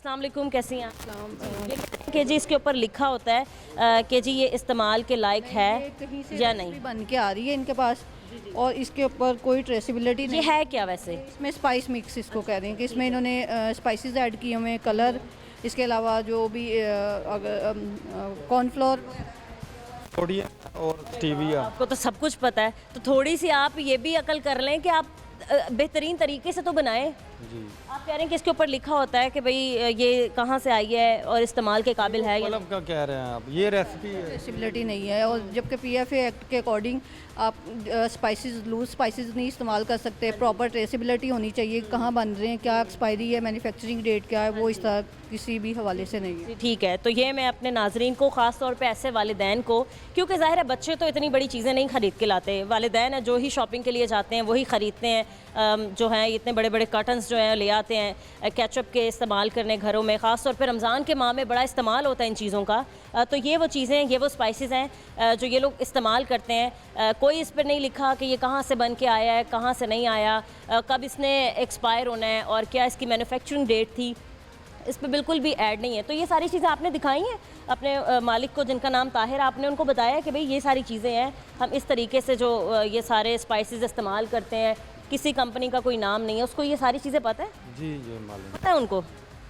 अस्सलाम वालेकुम, कैसी हैं आप? कि जी इसके ऊपर लिखा होता है कि जी ये इस्तेमाल के लायक है कहीं से या रेसिपी नहीं। बन के आ रही है इनके पास और इसके ऊपर कोई ट्रेसेबिलिटी ये नहीं है क्या वैसे? इसमें स्पाइस मिक्स इसको कह रहे हैं कि इसमें इन्होंने स्पाइसेस ऐड किए हुए हैं, कलर, इसके अलावा जो भी कॉर्नफ्लोर। सोडियम और स्टीविया। आपको तो सब कुछ पता है, तो थोड़ी सी आप ये भी अकल कर लें कि आप बेहतरीन तरीके से तो बनाएं। जी, आप कह रहे हैं कि इसके ऊपर लिखा होता है कि भाई ये कहाँ से आई है और इस्तेमाल के काबिल है या मतलब क्या कह रहे हैं आप, ये रेसिपी है। ट्रेसेबिलिटी नहीं है और जबकि पीएफए एक्ट के अकॉर्डिंग आप स्पाइसेस लूज स्पाइसेस नहीं इस्तेमाल कर सकते। प्रॉपर ट्रेसेबिलिटी होनी चाहिए, कहाँ बन रहे हैं, क्या एक्सपायरी है, मैन्युफैक्चरिंग डेट क्या है, वो इस तरह किसी भी हवाले से नहीं है। ठीक है, तो ये मैं अपने नाजरीन को ख़ास तौर पे ऐसे वालिदैन को, क्योंकि ज़ाहिर है बच्चे तो इतनी बड़ी चीज़ें नहीं ख़रीद के लाते, वालिदैन है जो ही शॉपिंग के लिए जाते हैं वही ख़रीदते हैं। जो हैं इतने बड़े बड़े कर्टन्स जो हैं ले आते हैं केचप के इस्तेमाल करने घरों में, ख़ास तौर पे रमज़ान के माह में बड़ा इस्तेमाल होता है इन चीज़ों का। तो ये वो चीज़ें, ये वो स्पाइसेस हैं जो ये लोग इस्तेमाल करते हैं। कोई इस पर नहीं लिखा कि ये कहाँ से बन के आया है, कहाँ से नहीं आया, कब इसने एक्सपायर होना है और क्या इसकी मैन्युफैक्चरिंग डेट थी, इस पर बिल्कुल भी ऐड नहीं है। तो ये सारी चीज़ें आपने दिखाई हैं अपने मालिक को, जिनका नाम ताहिर, आपने उनको बताया कि भाई ये सारी चीज़ें हैं, हम इस तरीके से जो ये सारे स्पाइसेस इस्तेमाल करते हैं, किसी कंपनी का कोई नाम नहीं है, उसको ये सारी चीज़ें पता है? जी जी मालूम। पता है उनको?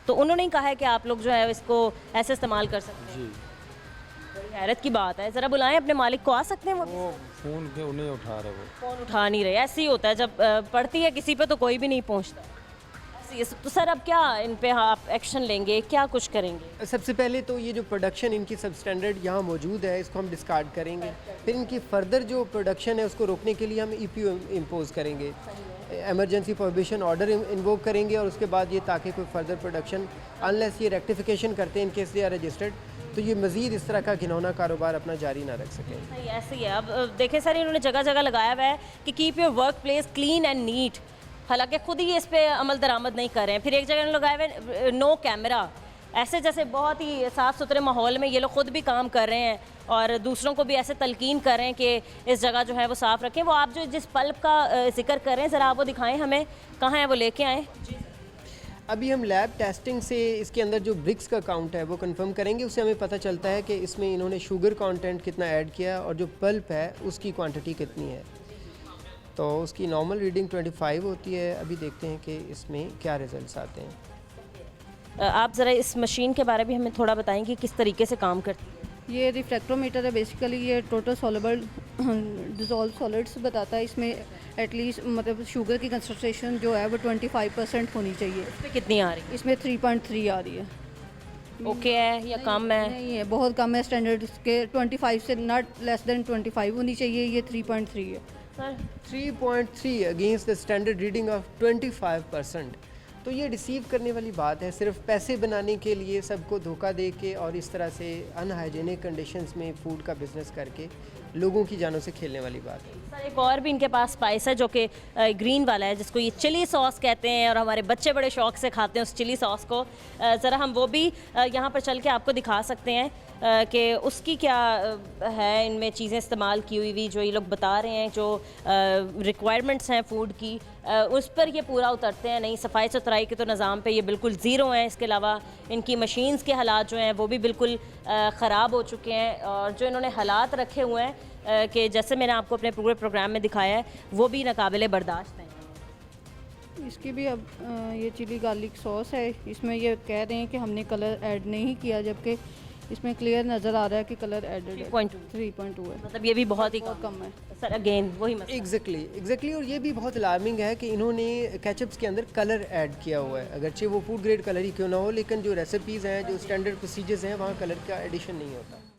तो उन्होंने ही कहा है कि आप लोग जो है इसको ऐसे इस्तेमाल कर सकते हैं। जी, बड़ी हैरत की बात है। ज़रा बुलाएं अपने मालिक को, आ सकते हैं वो फ़ोन के उन्हें उठा रहे वो। फ़ोन उठा नहीं रहे। ऐसे ही होता है जब पड़ती है किसी पे तो कोई भी नहीं पहुंचता। ऐसे ही है। तो सर अब क्या इन पे आप एक्शन लेंगे, क्या कुछ करेंगे? सबसे पहले तो ये जो प्रोडक्शन इनकी सब स्टैंडर्ड यहाँ मौजूद है, इसको हम डिस्कार्ड करेंगे। फिर इनकी फर्दर जो प्रोडक्शन है उसको रोकने के लिए हम EPO इम्पोज करेंगे, एमरजेंसी प्रोहिबिशन ऑर्डर इन्वोक करेंगे। और उसके बाद ये ताकि कोई फर्दर प्रोडक्शन अनलेस ये रेक्टिफिकेशन करते हैं, इनकेस दे आर रजिस्टर्ड, तो ये मज़ीद इस तरह का घिनौना कारोबार अपना जारी ना रख सकें। सही ऐसे ही है। अब देखें सर, इन्होंने जगह जगह लगाया हुआ है कि keep your work place clean and neat, हालांकि खुद ही इस पर अमल दरामद नहीं कर रहे हैं। फिर एक जगह इन्होंने लगाया हुआ है नो कैमरा, ऐसे जैसे बहुत ही साफ़ सुथरे माहौल में ये लोग खुद भी काम कर रहे हैं और दूसरों को भी ऐसे तलकीन कर रहे हैं कि इस जगह जो है वो साफ़ रखें। वो आप जो जिस पल्प का जिक्र कर रहे हैं, ज़रा आप वो दिखाएं हमें, कहाँ है वो, लेके आएँ। अभी हम लैब टेस्टिंग से इसके अंदर जो ब्रिक्स का काउंट है वो कंफर्म करेंगे। उससे हमें पता चलता है कि इसमें इन्होंने शुगर कंटेंट कितना ऐड किया और जो पल्प है उसकी क्वांटिटी कितनी है। तो उसकी नॉर्मल रीडिंग 25 होती है। अभी देखते हैं कि इसमें क्या रिजल्ट्स आते हैं। आप ज़रा इस मशीन के बारे में हमें थोड़ा बताएंगे किस तरीके से काम करती है? ये रिफ्रैक्टोमीटर है, बेसिकली ये टोटल सॉल्युबल डिज़ोल्व सॉलिड्स बताता है। इसमें एटलीस्ट मतलब शुगर की कंसंट्रेशन जो है वो 25% होनी चाहिए। इस पे कितनी आ रही है? इसमें 3.3 आ रही है। ओके है या कम है? नहीं है, बहुत कम है। स्टैंडर्ड के 25 से नॉट लेस देन 25 होनी चाहिए, ये 3.3 है। Sir 3.3 against the standard reading of 25%। तो ये रिसीव करने वाली बात है। सिर्फ पैसे बनाने के लिए सबको धोखा दे के और इस तरह से अनहाइजीनिक कंडीशंस में फूड का बिजनेस करके लोगों की जानों से खेलने वाली बात है। सर एक और भी इनके पास स्पाइस है जो कि ग्रीन वाला है, जिसको ये चिली सॉस कहते हैं और हमारे बच्चे बड़े शौक से खाते हैं उस चिली सॉस को। ज़रा हम वो भी यहाँ पर चल के आपको दिखा सकते हैं कि उसकी क्या है इनमें चीज़ें इस्तेमाल की हुई जो ये लोग बता रहे हैं, जो रिक्वायरमेंट्स हैं फूड की, उस पर ये पूरा उतरते हैं नहीं। सफाई सुथराई के तो निज़ाम पे ये बिल्कुल ज़ीरो हैं। इसके अलावा इनकी मशीन्स के हालात जो हैं वो भी बिल्कुल ख़राब हो चुके हैं और जो इन्होंने हालात रखे हुए हैं कि जैसे मैंने आपको अपने पूरे प्रोग्राम में दिखाया है वो भी नाकाबिले बर्दाश्त हैं। इसकी भी अब ये चिली गार्लिक सॉस है, इसमें ये कह रहे हैं कि हमने कलर ऐड नहीं किया, जबकि इसमें क्लियर नज़र आ रहा है कि कलर एडेड है। 3.2 है, मतलब ये भी बहुत ही कम है। सर अगेन वही मसला। एग्जैक्टली। और ये भी बहुत अलार्मिंग है कि इन्होंने केचप्स के अंदर कलर ऐड किया हुआ है। अगरचे वो फूड ग्रेड कलर ही क्यों ना हो, लेकिन जो रेसिपीज़ हैं, जो स्टैंडर्ड प्रोसीजर्स हैं, वहाँ कलर का एडिशन नहीं होता।